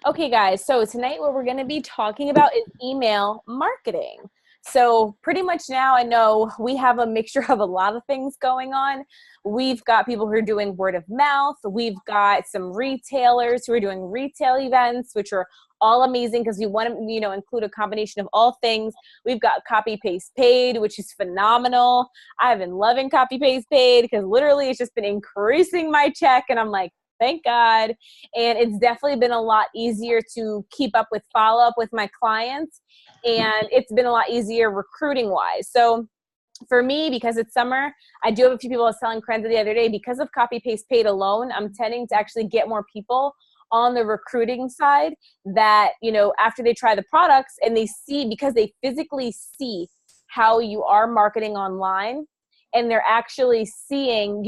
Okay, guys, so tonight what we're going to be talking about is email marketing. So, pretty much now, I know we have a mixture of a lot of things going on. We've got people who are doing word of mouth. We've got some retailers who are doing retail events, which are all amazing because we want to, include a combination of all things. We've got copy paste paid, which is phenomenal. I've been loving copy paste paid because literally it's just been increasing my check, and I'm like, thank God. And it's definitely been a lot easier to keep up with follow up with my clients. And it's been a lot easier recruiting wise. So for me, because it's summer, I do have a few people I was telling Krenza the other day, because of copy paste paid alone, I'm tending to actually get more people on the recruiting side that, after they try the products and they see, because they physically see how you are marketing online, and they're actually seeing,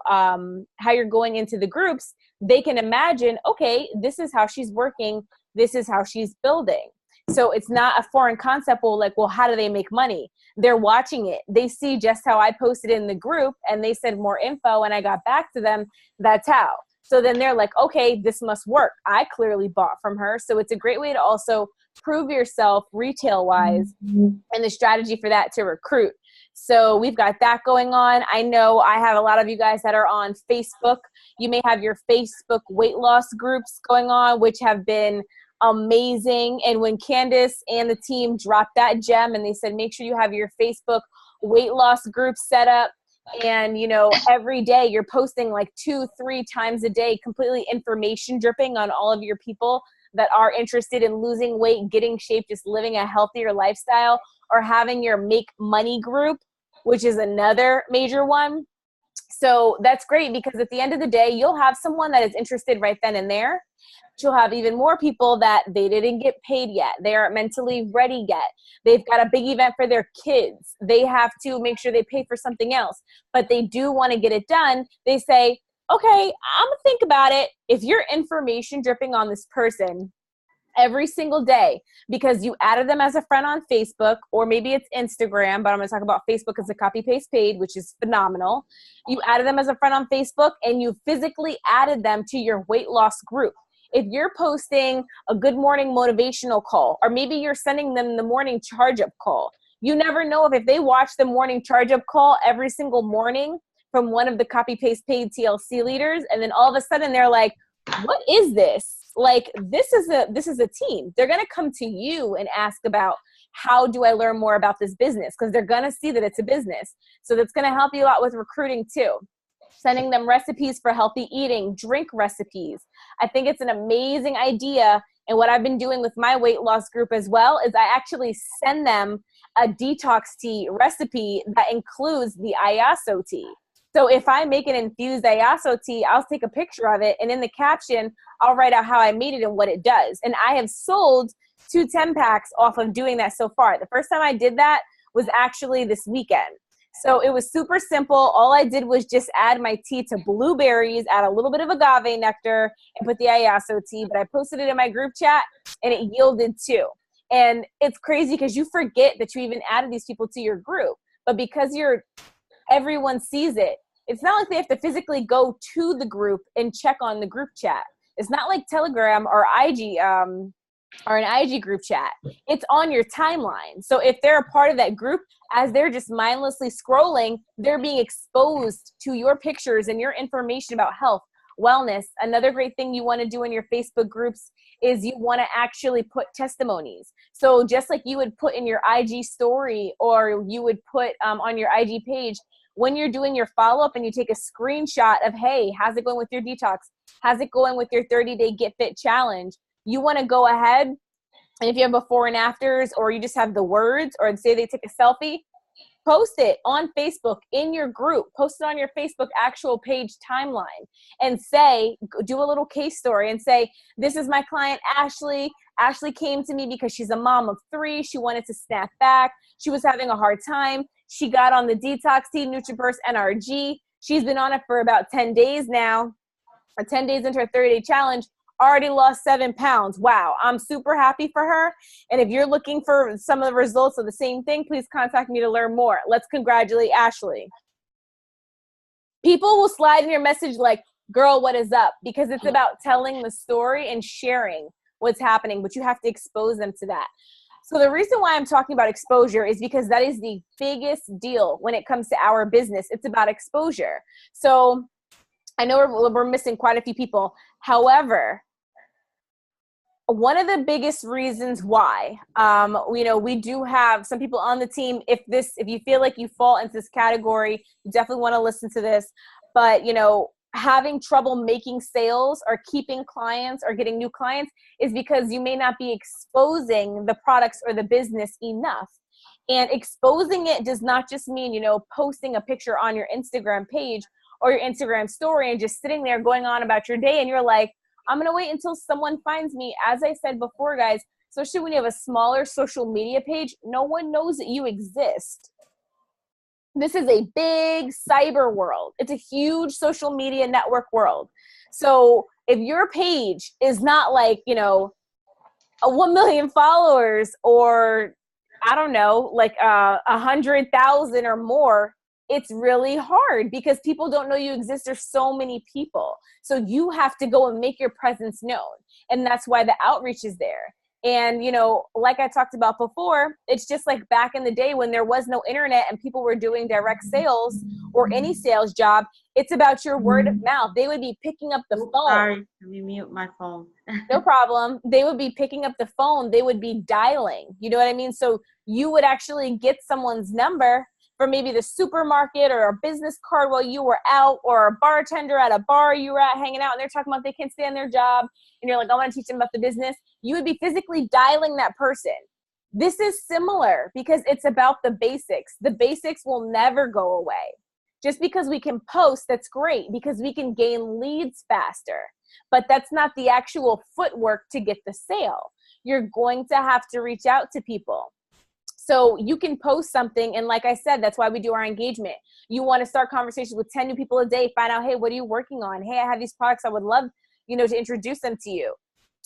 how you're going into the groups, they can imagine, okay, this is how she's working. This is how she's building. So it's not a foreign concept. Well, how do they make money? They're watching it. They see just how I posted in the group and they said more info and I got back to them. That's how. So then they're like, okay, this must work. I clearly bought from her. So it's a great way to also prove yourself retail wise, and the strategy for that to recruit. So we've got that going on. I know I have a lot of you guys that are on Facebook. You may have your Facebook weight loss groups going on, which have been amazing. And when Candace and the team dropped that gem and they said, make sure you have your Facebook weight loss group set up. And, every day you're posting like 2-3 times a day, completely information dripping on all of your people that are interested in losing weight, getting shape, just living a healthier lifestyle, or having your make money group, which is another major one. So that's great because at the end of the day, you'll have someone that is interested right then and there. You'll have even more people that they didn't get paid yet. They aren't mentally ready yet. They've got a big event for their kids. They have to make sure they pay for something else, but they do want to get it done. They say, okay, I'm going to think about it. If you're information dripping on this person every single day because you added them as a friend on Facebook, or maybe it's Instagram, but I'm going to talk about Facebook as a copy paste paid, which is phenomenal. You added them as a friend on Facebook and you physically added them to your weight loss group. If you're posting a good morning motivational call, or maybe you're sending them the morning charge up call, you never know if they watch the morning charge up call every single morning from one of the copy paste paid TLC leaders, and then all of a sudden they're like, what is this? Like, this is a team. They're going to come to you and ask about, how do I learn more about this business? Because they're going to see that it's a business. So that's going to help you out with recruiting too. Sending them recipes for healthy eating, drink recipes. I think it's an amazing idea. And what I've been doing with my weight loss group as well is I actually send them a detox tea recipe that includes the Iaso tea. So if I make an infused Iaso tea, I'll take a picture of it, and in the caption, I'll write out how I made it and what it does. And I have sold 2 10-packs off of doing that so far. The first time I did that was actually this weekend. So it was super simple. All I did was just add my tea to blueberries, add a little bit of agave nectar, and put the Iaso tea. But I posted it in my group chat, and it yielded 2. And it's crazy because you forget that you even added these people to your group. But because everyone sees it, it's not like they have to physically go to the group and check on the group chat. It's not like Telegram or IG or an IG group chat. It's on your timeline. So if they're a part of that group, as they're just mindlessly scrolling, they're being exposed to your pictures and your information about health, wellness. Another great thing you want to do in your Facebook groups is you want to actually put testimonies. So just like you would put in your IG story, or you would put on your IG page, when you're doing your follow-up and you take a screenshot of, hey, how's it going with your detox? How's it going with your 30-day Get Fit challenge? You want to go ahead, and if you have before and afters, or you just have the words, or say they take a selfie, post it on Facebook in your group. Post it on your Facebook actual page timeline and say, do a little case story and say, this is my client, Ashley. Ashley came to me because she's a mom of 3. She wanted to snap back. She was having a hard time. She got on the Detox Tea NutriBurst NRG. She's been on it for about 10 days now, or 10 days into her 30-day challenge. Already lost 7 pounds. Wow. I'm super happy for her. And if you're looking for some of the results of the same thing, please contact me to learn more. Let's congratulate Ashley. People will slide in your message like, girl, what is up? Because it's about telling the story and sharing what's happening, but you have to expose them to that. So the reason why I'm talking about exposure is because that is the biggest deal when it comes to our business. It's about exposure. So I know we're missing quite a few people. However, one of the biggest reasons why, we do have some people on the team. If you feel like you fall into this category, you definitely want to listen to this. But, having trouble making sales or keeping clients or getting new clients is because you may not be exposing the products or the business enough. And exposing it does not just mean, posting a picture on your Instagram page or your Instagram story and just sitting there going on about your day. And you're like, I'm going to wait until someone finds me. As I said before, guys, especially when you have a smaller social media page, no one knows that you exist. This is a big cyber world. It's a huge social media network world. So if your page is not like, a 1 million followers or I don't know, like 100,000 or more, it's really hard because people don't know you exist. There's so many people. So you have to go and make your presence known. And that's why the outreach is there. And, like I talked about before, it's just like back in the day when there was no internet and people were doing direct sales or any sales job. It's about your word of mouth. They would be picking up the phone. Sorry, let me mute my phone. No problem. They would be picking up the phone. They would be dialing. You know what I mean? So you would actually get someone's number from maybe the supermarket or a business card while you were out, or a bartender at a bar you were at hanging out and they're talking about they can't stand their job. And you're like, I want to teach them about the business. You would be physically dialing that person. This is similar because it's about the basics. The basics will never go away. Just because we can post, that's great because we can gain leads faster. But that's not the actual footwork to get the sale. You're going to have to reach out to people. So you can post something. And like I said, that's why we do our engagement. You want to start conversations with 10 new people a day, find out, hey, what are you working on? Hey, I have these products. I would love, to introduce them to you.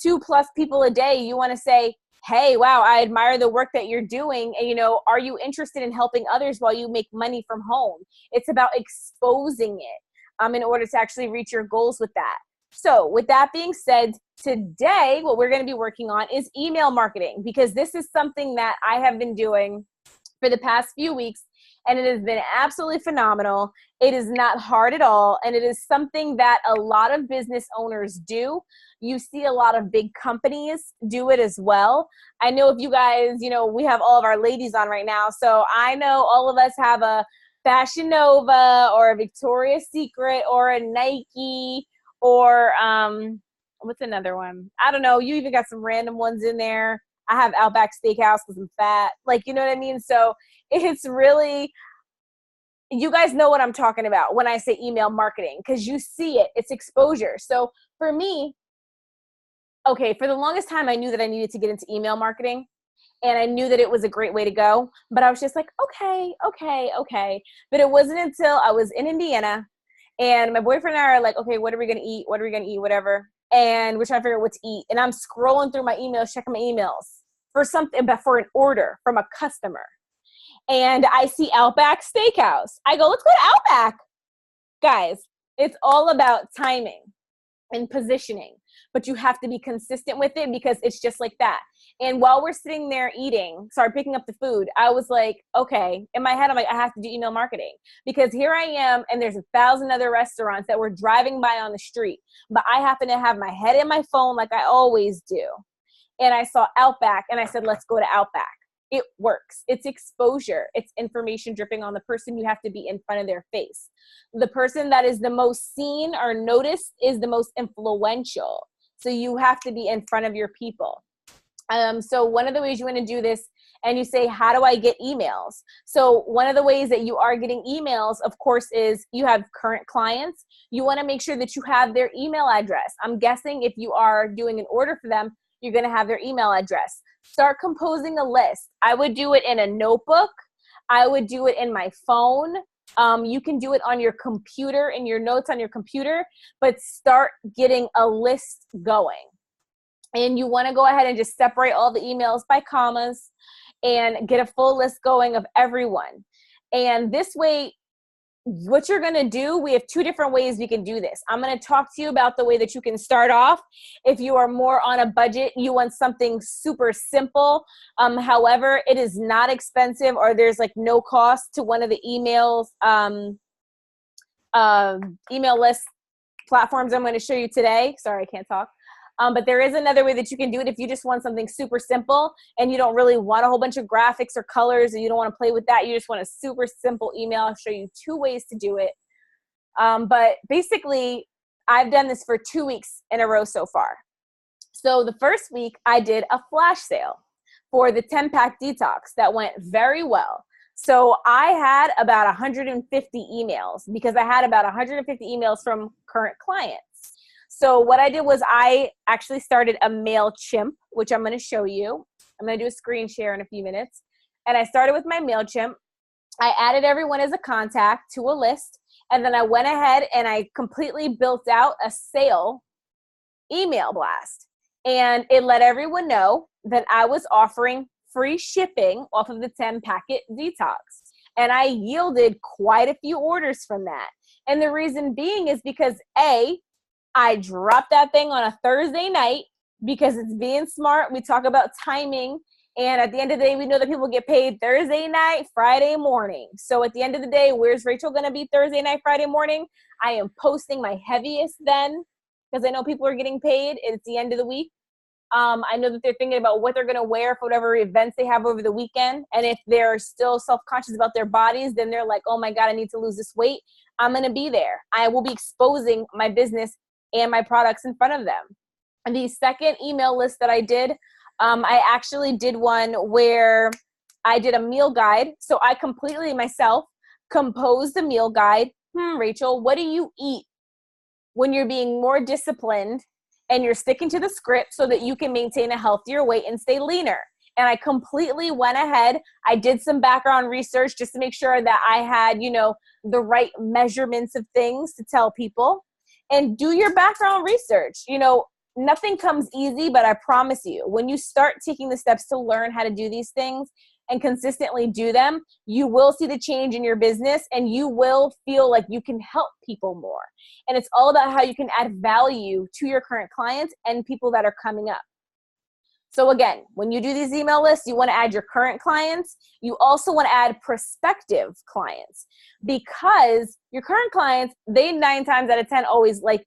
2+ people a day. You want to say, hey, wow, I admire the work that you're doing. And, are you interested in helping others while you make money from home? It's about exposing it in order to actually reach your goals with that. So with that being said, today, what we're going to be working on is email marketing, because this is something that I have been doing for the past few weeks, and it has been absolutely phenomenal. It is not hard at all, and it is something that a lot of business owners do. You see a lot of big companies do it as well. I know if you guys, we have all of our ladies on right now, so I know all of us have a Fashion Nova or a Victoria's Secret or a Nike or what's another one? I don't know. You even got some random ones in there. I have Outback Steakhouse because I'm fat. Like, you know what I mean? So it's really, you guys know what I'm talking about when I say email marketing, because you see it. It's exposure. So for me, okay, for the longest time, I knew that I needed to get into email marketing. And I knew that it was a great way to go. But I was just like, okay. But it wasn't until I was in Indiana and my boyfriend and I are like, okay, what are we going to eat? Whatever. And we're trying to figure out what to eat. And I'm scrolling through my emails, checking my emails for something, but for an order from a customer. And I see Outback Steakhouse. I go, let's go to Outback. Guys, it's all about timing and positioning, but you have to be consistent with it because it's just like that. And while we're sitting there picking up the food, I was like, okay, in my head, I'm like, I have to do email marketing because here I am and there's 1,000 other restaurants that we're driving by on the street, but I happen to have my head in my phone like I always do. And I saw Outback and I said, let's go to Outback. It works. It's exposure. It's information dripping on the person. You have to be in front of their face. The person that is the most seen or noticed is the most influential. So you have to be in front of your people. So one of the ways you want to do this, and you say, how do I get emails? So one of the ways that you are getting emails, of course, is you have current clients. You want to make sure that you have their email address. I'm guessing if you are doing an order for them, you're going to have their email address. Start composing a list. I would do it in a notebook. I would do it in my phone. You can do it on your computer, in your notes on your computer, but start getting a list going. And you want to go ahead and just separate all the emails by commas and get a full list going of everyone. And this way, what you're going to do, we have two different ways we can do this. I'm going to talk to you about the way that you can start off. If you are more on a budget, you want something super simple. However, it is not expensive, or there's like no cost to one of the email list platforms I'm going to show you today. Sorry, I can't talk. But there is another way that you can do it if you just want something super simple and you don't really want a whole bunch of graphics or colors and you don't want to play with that. You just want a super simple email. I'll show you two ways to do it. But basically, I've done this for 2 weeks in a row so far. So the first week, I did a flash sale for the 10-pack detox that went very well. So I had about 150 emails because I had about 150 emails from current clients. So what I did was I actually started a MailChimp, which I'm going to show you. I'm going to do a screen share in a few minutes. And I started with my MailChimp. I added everyone as a contact to a list. And then I went ahead and I completely built out a sale email blast. And it let everyone know that I was offering free shipping off of the 10-packet detox. And I yielded quite a few orders from that. And the reason being is because I dropped that thing on a Thursday night because it's being smart. We talk about timing. And at the end of the day, we know that people get paid Thursday night, Friday morning. So at the end of the day, where's Rachel going to be Thursday night, Friday morning? I am posting my heaviest then because I know people are getting paid. It's the end of the week. I know that they're thinking about what they're going to wear for whatever events they have over the weekend. And if they're still self-conscious about their bodies, then they're like, oh my God, I need to lose this weight. I'm going to be there. I will be exposing my business and my products in front of them. And the second email list that I did, I actually did one where I did a meal guide. So I completely myself composed a meal guide. Rachel, what do you eat when you're being more disciplined and you're sticking to the script so that you can maintain a healthier weight and stay leaner? And I completely went ahead. I did some background research just to make sure that I had, the right measurements of things to tell people. And do your background research. Nothing comes easy, but I promise you, when you start taking the steps to learn how to do these things and consistently do them, you will see the change in your business and you will feel like you can help people more. And it's all about how you can add value to your current clients and people that are coming up. So again, when you do these email lists, you want to add your current clients. You also want to add prospective clients because your current clients, they 9 times out of 10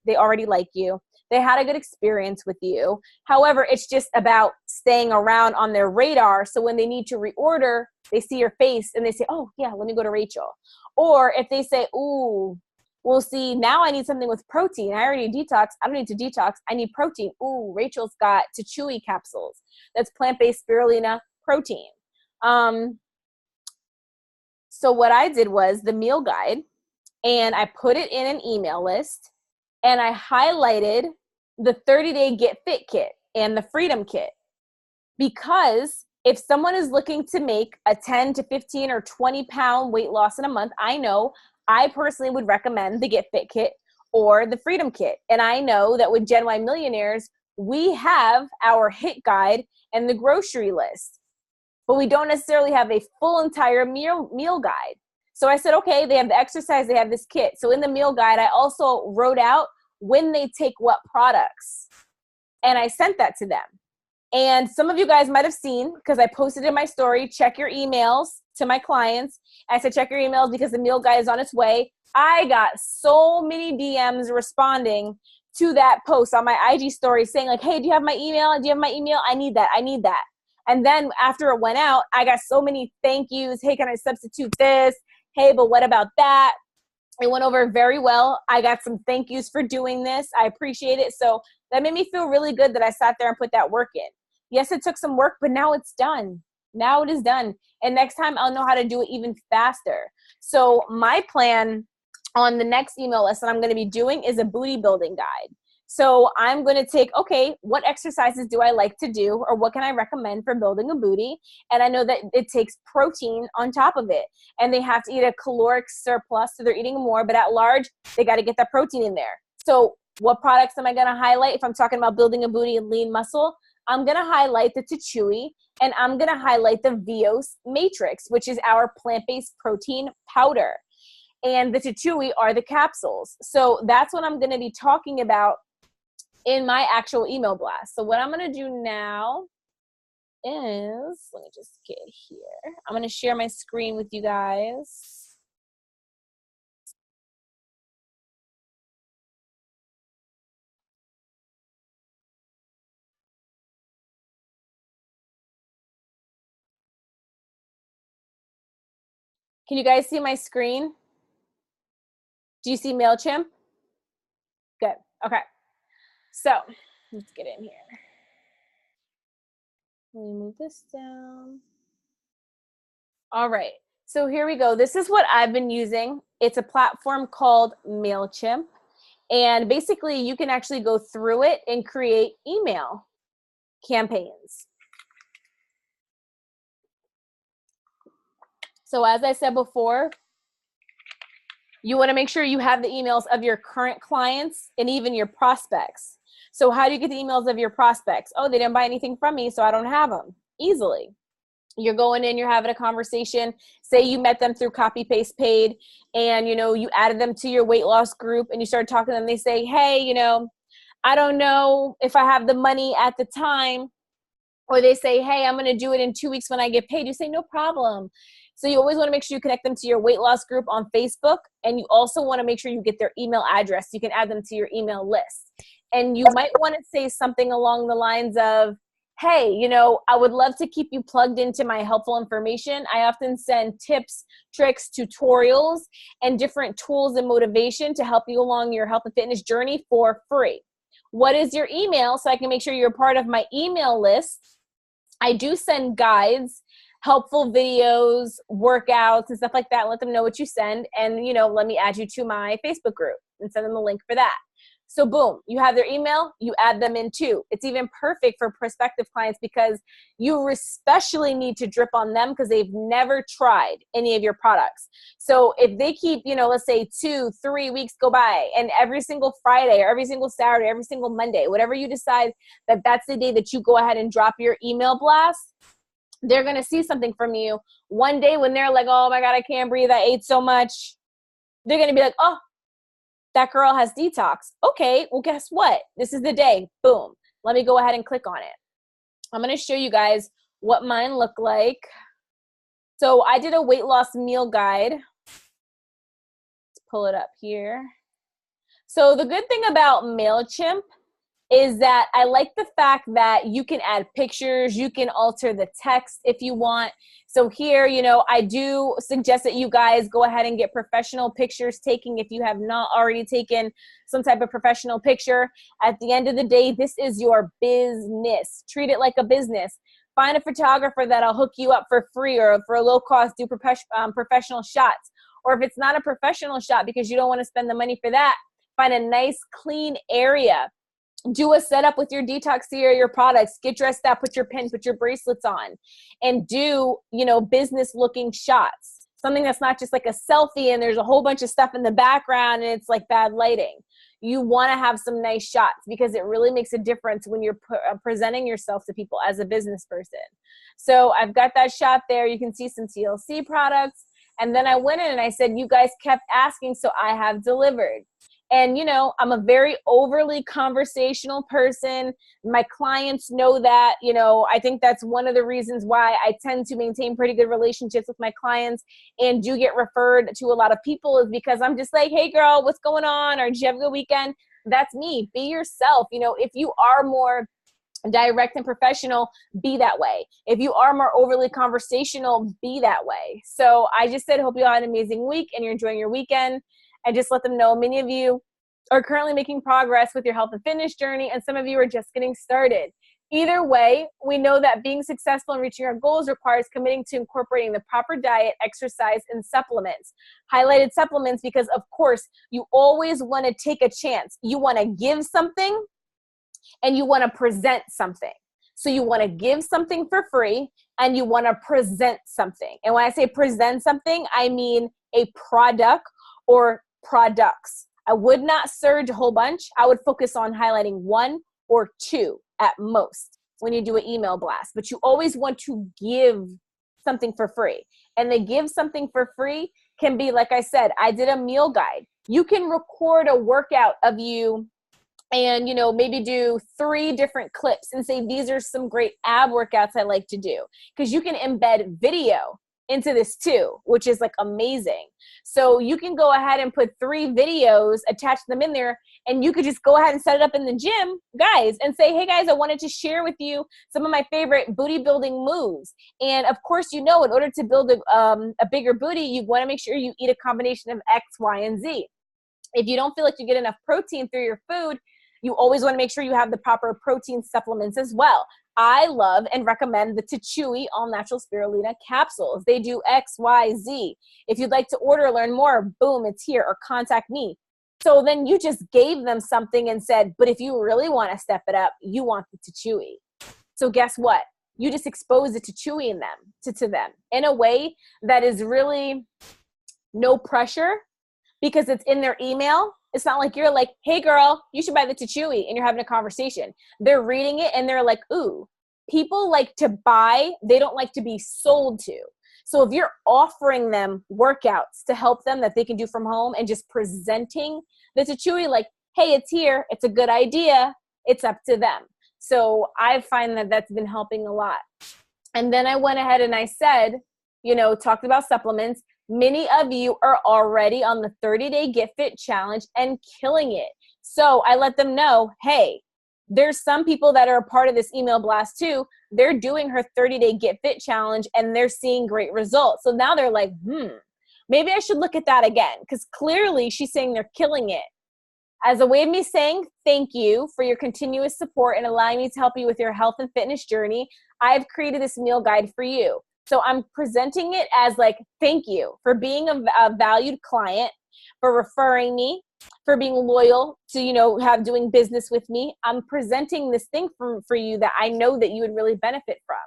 they already like you. They had a good experience with you. However, it's just about staying around on their radar. So when they need to reorder, they see your face and they say, oh yeah, let me go to Rachel. Or if they say, ooh, well, see, now I need something with protein. I already detox. I don't need to detox. I need protein. Ooh, Rachel's got Chewy capsules. That's plant-based spirulina protein. So what I did was the meal guide, and I put it in an email list, and I highlighted the 30-day Get Fit Kit and the Freedom Kit. Because if someone is looking to make a 10 to 15 or 20 pound weight loss in a month, I personally would recommend the Get Fit Kit or the Freedom Kit. And I know that with Gen Y Millionaires, we have our HIT guide and the grocery list, but we don't necessarily have a full entire meal guide. So I said, okay, they have the exercise, they have this kit. So in the meal guide, I also wrote out when they take what products, and I sent that to them. And some of you guys might have seen, because I posted in my story, check your emails to my clients. I said, check your emails because the meal guide is on its way. I got so many DMs responding to that post on my IG story saying like, hey, do you have my email? Do you have my email? I need that. I need that. And then after it went out, I got so many thank yous. Hey, can I substitute this? Hey, but what about that? It went over very well. I got some thank yous for doing this. I appreciate it. So that made me feel really good that I sat there and put that work in. Yes, it took some work, but now it's done. Now it is done. And next time I'll know how to do it even faster. So my plan on the next email list that I'm going to be doing is a booty building guide. So I'm going to take, okay, what exercises do I like to do, or what can I recommend for building a booty? And I know that it takes protein on top of it, and they have to eat a caloric surplus, so they're eating more, but at large, they got to get that protein in there. So what products am I going to highlight if I'm talking about building a booty and lean muscle? I'm going to highlight the Chewy, and I'm going to highlight the Vios Matrix, which is our plant-based protein powder. and the Tatui are the capsules. So that's what I'm going to be talking about in my actual email blast. So what I'm going to do now is, let me just get here. I'm going to share my screen with you guys. Can you guys see my screen? Do you see MailChimp? Good. Okay. So let's get in here. Let me move this down. All right. So here we go. This is what I've been using. It's a platform called MailChimp. And basically, you can actually go through it and create email campaigns. So as I said before, you want to make sure you have the emails of your current clients and even your prospects. So how do you get the emails of your prospects? Oh, they didn't buy anything from me, so I don't have them. Easily. You're going in, you're having a conversation. Say you met them through Copy Paste Paid, and you added them to your weight loss group, and you start talking to them. They say, hey, I don't know if I have the money at the time. Or they say, hey, I'm going to do it in 2 weeks when I get paid. You say, no problem. So you always want to make sure you connect them to your weight loss group on Facebook. And you also want to make sure you get their email address. You can add them to your email list. And you might want to say something along the lines of, hey, I would love to keep you plugged into my helpful information. I often send tips, tricks, tutorials, and different tools and motivation to help you along your health and fitness journey for free. What is your email so I can make sure you're part of my email list? I do send guides, helpful videos, workouts, and stuff like that. Let them know what you send. And, let me add you to my Facebook group and send them a link for that. So boom, you have their email, you add them in too. It's even perfect for prospective clients because you especially need to drip on them because they've never tried any of your products. So if they keep, let's say 2-3 weeks go by, and every single Friday or every single Saturday, every single Monday, whatever you decide that's the day that you go ahead and drop your email blast, they're going to see something from you. One day when they're like, oh my God, I can't breathe, I ate so much, they're going to be like, oh, that girl has detox. Okay, well, guess what? This is the day. Boom. Let me go ahead and click on it. I'm going to show you guys what mine look like. So I did a weight loss meal guide. Let's pull it up here. So the good thing about MailChimp is that I like the fact that you can add pictures, you can alter the text if you want. So here, I do suggest that you guys go ahead and get professional pictures taken if you have not already taken some type of professional picture. At the end of the day, this is your business. Treat it like a business. Find a photographer that'll hook you up for free or for a low cost, do professional shots. Or if it's not a professional shot because you don't want to spend the money for that, find a nice clean area. Do a setup with your detox serum, your products, get dressed up, put your pin, put your bracelets on, and do, business looking shots. Something that's not just like a selfie and there's a whole bunch of stuff in the background and it's like bad lighting. You want to have some nice shots because it really makes a difference when you're presenting yourself to people as a business person. So I've got that shot there. You can see some TLC products. And then I went in and I said, you guys kept asking, so I have delivered. And, I'm a very overly conversational person. My clients know that. I think that's one of the reasons why I tend to maintain pretty good relationships with my clients and do get referred to a lot of people is because I'm just like, hey, girl, what's going on? Or did you have a good weekend? That's me. Be yourself. If you are more direct and professional, be that way. If you are more overly conversational, be that way. So I just said, hope you all had an amazing week and you're enjoying your weekend. And just let them know many of you are currently making progress with your health and fitness journey, and some of you are just getting started. Either way, we know that being successful in reaching our goals requires committing to incorporating the proper diet, exercise, and supplements. Highlighted supplements because, of course, you always want to take a chance. You want to give something and you want to present something. So you want to give something for free and you want to present something. And when I say present something, I mean a product or products. I would not surge a whole bunch. I would focus on highlighting 1 or 2 at most when you do an email blast. But you always want to give something for free. And the give something for free can be, like I said, I did a meal guide. You can record a workout of you and, maybe do 3 different clips and say, these are some great ab workouts I like to do. Because you can embed video into this too, which is like amazing. So you can go ahead and put 3 videos, attach them in there, and you could just go ahead and set it up in the gym, guys, and say, hey guys, I wanted to share with you some of my favorite booty building moves. And of course, in order to build a bigger booty, you want to make sure you eat a combination of X, Y, and Z. If you don't feel like you get enough protein through your food, you always want to make sure you have the proper protein supplements as well. I love and recommend the TeChewy All Natural Spirulina capsules. They do X, Y, Z. If you'd like to order, learn more, boom, it's here, or contact me. So then you just gave them something and said, but if you really want to step it up, you want the TeChewy. So guess what? You just expose the TeChewy in them to them in a way that is really no pressure, because it's in their email. It's not like you're like, hey girl, you should buy the TeChewy, and you're having a conversation. They're reading it and they're like, ooh, people like to buy, they don't like to be sold to. So if you're offering them workouts to help them that they can do from home and just presenting the TeChewy like, hey, it's here, it's a good idea, it's up to them. So I find that that's been helping a lot. And then I went ahead and I said, talked about supplements. Many of you are already on the 30-day Get Fit Challenge and killing it. So I let them know, hey, there's some people that are a part of this email blast too. They're doing her 30-day Get Fit Challenge and they're seeing great results. So now they're like, maybe I should look at that again, because clearly she's saying they're killing it. As a way of me saying thank you for your continuous support and allowing me to help you with your health and fitness journey, I've created this meal guide for you. So I'm presenting it as like, thank you for being a valued client, for referring me, for being loyal to, doing business with me. I'm presenting this thing for you that I know that you would really benefit from.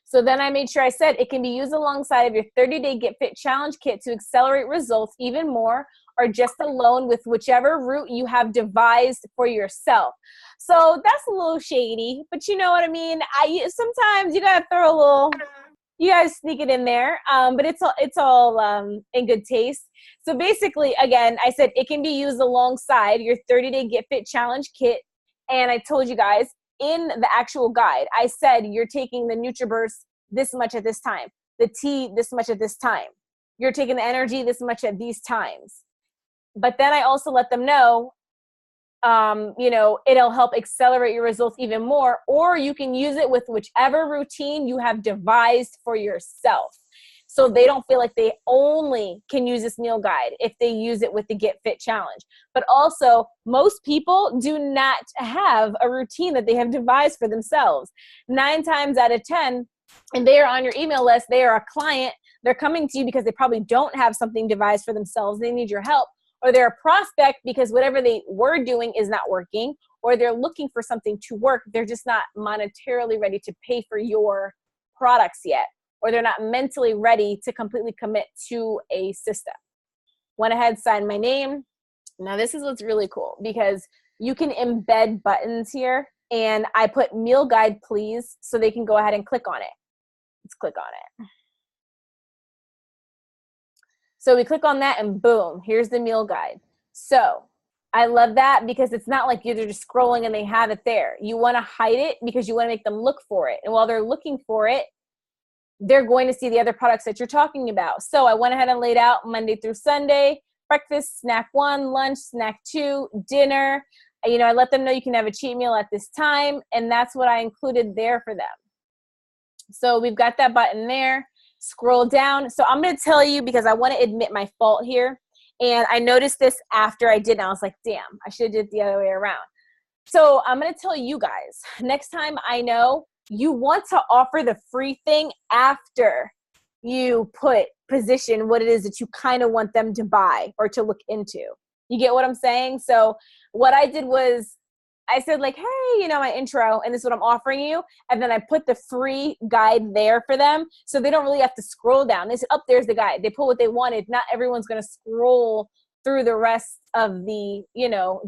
So then I made sure I said it can be used alongside of your 30-day Get Fit Challenge kit to accelerate results even more, or just alone with whichever route you have devised for yourself. So that's a little shady, but you know what I mean? Sometimes you gotta throw a little, you guys sneak it in there, but it's all in good taste. So basically, again, I said it can be used alongside your 30-day Get Fit Challenge kit, and I told you guys in the actual guide, I said you're taking the NutriBurst this much at this time, the tea this much at this time, you're taking the energy this much at these times. But then I also let them know, it'll help accelerate your results even more, or you can use it with whichever routine you have devised for yourself. So they don't feel like they only can use this meal guide if they use it with the Get Fit Challenge. But also, most people do not have a routine that they have devised for themselves. 9 times out of 10, and they are on your email list, they are a client, they're coming to you because they probably don't have something devised for themselves, they need your help. Or they're a prospect because whatever they were doing is not working, or they're looking for something to work. They're just not monetarily ready to pay for your products yet, or they're not mentally ready to completely commit to a system. Went ahead, signed my name. Now this is what's really cool, because you can embed buttons here, and I put meal guide please, so they can go ahead and click on it. Let's click on it. So we click on that and boom, here's the meal guide. So I love that because it's not like you're just scrolling and they have it there. You want to hide it because you want to make them look for it. And while they're looking for it, they're going to see the other products that you're talking about. So I went ahead and laid out Monday through Sunday, breakfast, snack 1, lunch, snack 2, dinner. I let them know you can have a cheat meal at this time. And that's what I included there for them. So we've got that button there. Scroll down. So I'm going to tell you, because I want to admit my fault here. And I noticed this after I did, and I was like, damn, I should have did it the other way around. So I'm going to tell you guys, next time I know you want to offer the free thing after you position what it is that you kind of want them to buy or to look into. You get what I'm saying? So what I did was I said like, hey, my intro, and this is what I'm offering you. And then I put the free guide there for them. So they don't really have to scroll down. They said, oh, there's the guide. They put what they wanted. Not everyone's going to scroll through the rest of the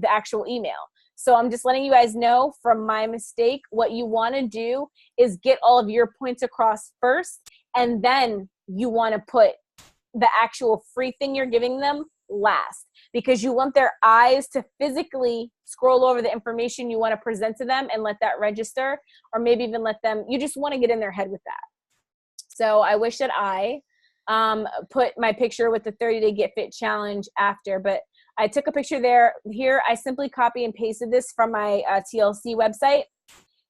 actual email. So I'm just letting you guys know from my mistake, what you want to do is get all of your points across first. And then you want to put the actual free thing you're giving them last, because you want their eyes to physically scroll over the information you want to present to them and let that register, or maybe even let them, you just want to get in their head with that. So I wish that I put my picture with the 30-day Get Fit challenge after, but I took a picture there. Here, I simply copy and pasted this from my TLC website,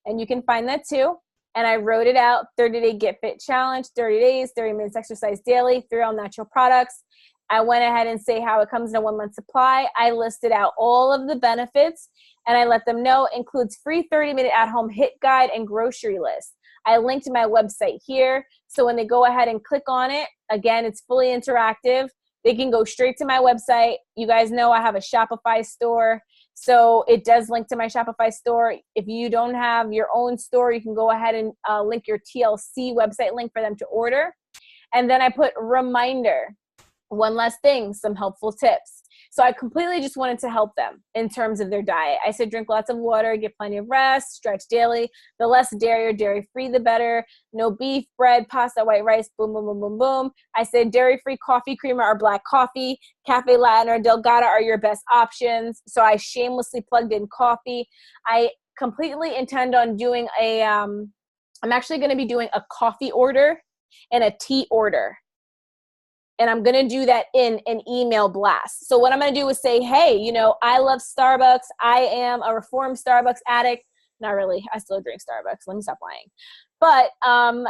and you can find that too. And I wrote it out, 30-day Get Fit challenge, 30 days, 30 minutes exercise daily, 3 all-natural products. I went ahead and say how it comes in a 1-month supply. I listed out all of the benefits, and I let them know it includes free 30-minute at-home HIIT guide and grocery list. I linked my website here, so when they go ahead and click on it, again, it's fully interactive. They can go straight to my website. You guys know I have a Shopify store, so it does link to my Shopify store. If you don't have your own store, you can go ahead and link your TLC website link for them to order. And then I put reminder, one last thing, some helpful tips. So I completely just wanted to help them in terms of their diet. I said, drink lots of water, get plenty of rest, stretch daily. The less dairy or dairy-free, the better. No beef, bread, pasta, white rice, boom, boom, boom, boom, boom. I said dairy-free coffee creamer or black coffee, Cafe Latte or Delgada are your best options. So I shamelessly plugged in coffee. I completely intend on doing I'm actually going to be doing a coffee order and a tea order. And I'm going to do that in an email blast. So what I'm going to do is say, hey, you know, I love Starbucks. I am a reformed Starbucks addict. Not really. I still drink Starbucks. Let me stop lying. But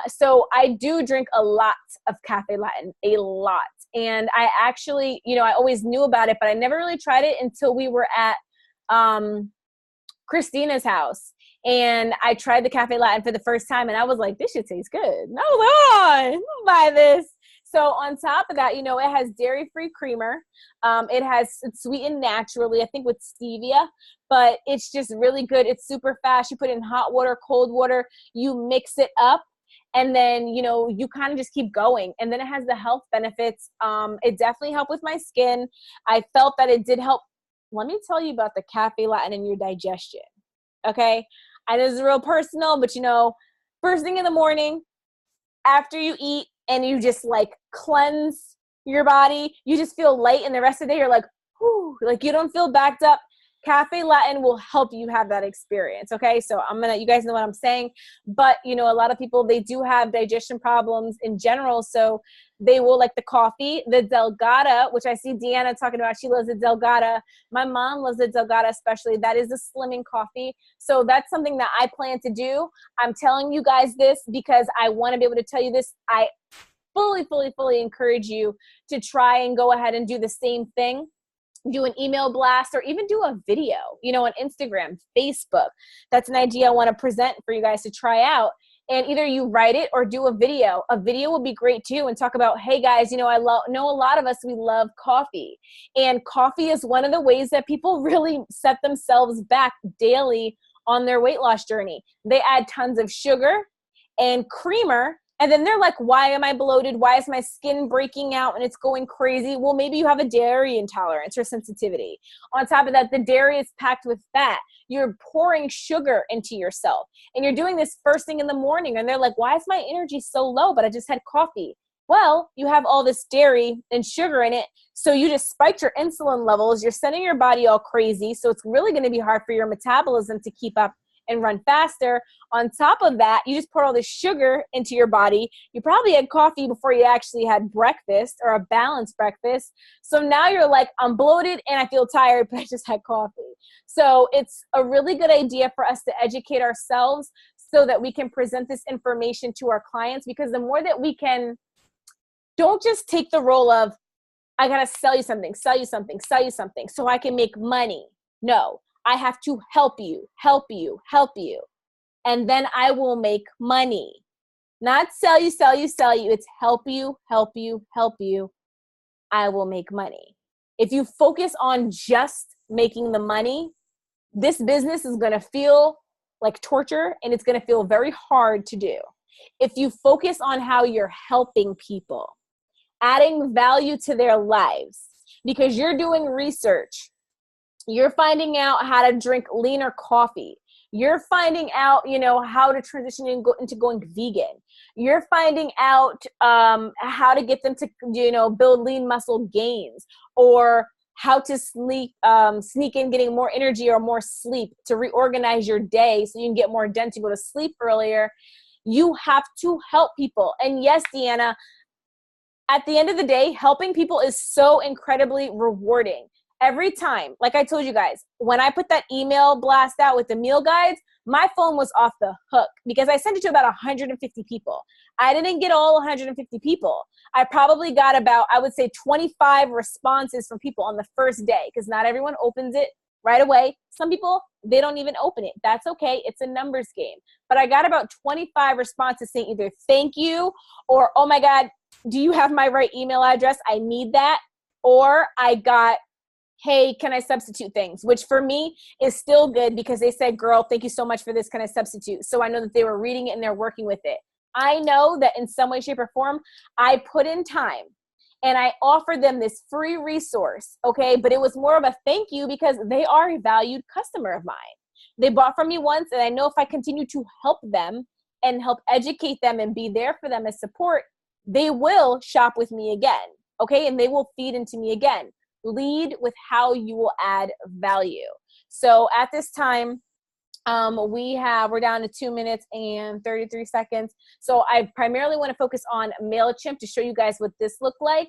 so I do drink a lot of Cafe Latte, a lot. And I actually, you know, I always knew about it, but I never really tried it until we were at Christina's house. And I tried the Cafe Latte for the first time, and I was like, this shit tastes good. And I was like, oh, I'll buy this. So on top of that, you know, it has dairy-free creamer. It's sweetened naturally, I think with stevia, but it's just really good. It's super fast. You put it in hot water, cold water, you mix it up, and then, you know, you kind of just keep going. And then it has the health benefits. It definitely helped with my skin. I felt that it did help. Let me tell you about the Cafe Latte and your digestion, okay? I know this is real personal, but, you know, first thing in the morning, after you eat, and you just like cleanse your body, you just feel light, and the rest of the day you're like, whew, like you don't feel backed up. Cafe Latte will help you have that experience. Okay. So you guys know what I'm saying, but you know, a lot of people, they do have digestion problems in general. So they will like the coffee, the Delgada, which I see Deanna talking about. She loves the Delgada. My mom loves the Delgada, especially. That is a slimming coffee. So that's something that I plan to do. I'm telling you guys this because I want to be able to tell you this. I fully encourage you to try and go ahead and do the same thing. Do an email blast, or even do a video, you know, on Instagram, Facebook. That's an idea I want to present for you guys to try out. And either you write it or do a video. A video would be great too, and talk about, hey guys, you know, know a lot of us, we love coffee. And coffee is one of the ways that people really set themselves back daily on their weight loss journey. They add tons of sugar and creamer, and then they're like, why am I bloated? Why is my skin breaking out and it's going crazy? Well, maybe you have a dairy intolerance or sensitivity. On top of that, the dairy is packed with fat. You're pouring sugar into yourself, and you're doing this first thing in the morning. And they're like, why is my energy so low? But I just had coffee. Well, you have all this dairy and sugar in it. So you just spiked your insulin levels. You're sending your body all crazy. So it's really going to be hard for your metabolism to keep up and run faster. On top of that, you just pour all this sugar into your body. You probably had coffee before you actually had breakfast, or a balanced breakfast. So now you're like, I'm bloated and I feel tired, but I just had coffee. So it's a really good idea for us to educate ourselves so that we can present this information to our clients, because the more that we can, don't just take the role of, I got to sell you something so I can make money. No. I have to help you. And then I will make money. Not sell you. It's help you. I will make money. If you focus on just making the money, this business is going to feel like torture, and it's going to feel very hard to do. If you focus on how you're helping people, adding value to their lives, because you're doing research, you're finding out how to drink leaner coffee. You're finding out, you know, how to transition into going vegan. You're finding out how to get them to, you know, build lean muscle gains, or how to sneak in getting more energy or more sleep to reorganize your day so you can get more done to go to sleep earlier. You have to help people. And yes, Deanna, at the end of the day, helping people is so incredibly rewarding. Every time, like I told you guys, when I put that email blast out with the meal guides, my phone was off the hook because I sent it to about 150 people. I didn't get all 150 people. I probably got about, I would say, 25 responses from people on the first day, because not everyone opens it right away. Some people, they don't even open it. That's okay. It's a numbers game. But I got about 25 responses saying either thank you or, oh my God, do you have my right email address? I need that. Or I got, hey, can I substitute things? Which for me is still good, because they said, girl, thank you so much for this. Can I substitute? So I know that they were reading it and they're working with it. I know that in some way, shape, or form, I put in time and I offered them this free resource, okay? But it was more of a thank you because they are a valued customer of mine. They bought from me once, and I know if I continue to help them and help educate them and be there for them as support, they will shop with me again, okay? And they will feed into me again. Lead with how you will add value. So at this time, we're down to 2 minutes and 33 seconds. So I primarily want to focus on MailChimp to show you guys what this looked like.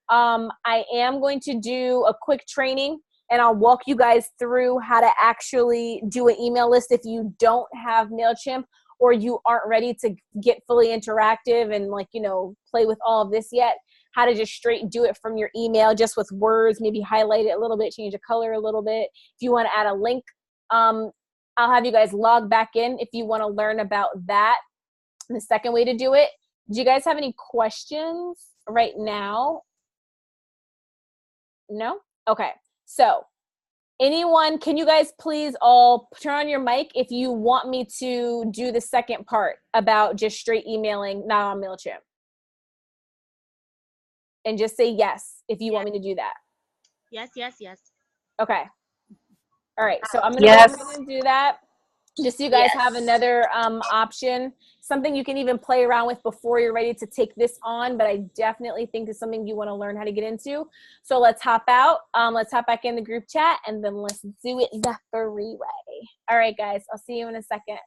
I am going to do a quick training, and I'll walk you guys through how to actually do an email list if you don't have MailChimp, or you aren't ready to get fully interactive and, like, you know, play with all of this yet. How to just straight do it from your email, just with words, maybe highlight it a little bit, change the color a little bit. If you want to add a link, I'll have you guys log back in if you want to learn about that. And the second way to do it. Do you guys have any questions right now? No? Okay. So anyone, can you guys please all turn on your mic if you want me to do the second part about just straight emailing, not on MailChimp? And just say yes if you want me to do that. Yes, yes, yes. Okay. All right. So I'm going to go ahead and do that. Just so you guys have another option, something you can even play around with before you're ready to take this on. But I definitely think it's something you want to learn how to get into. So let's hop out. Let's hop back in the group chat, and then let's do it the freeway. All right, guys. I'll see you in a second.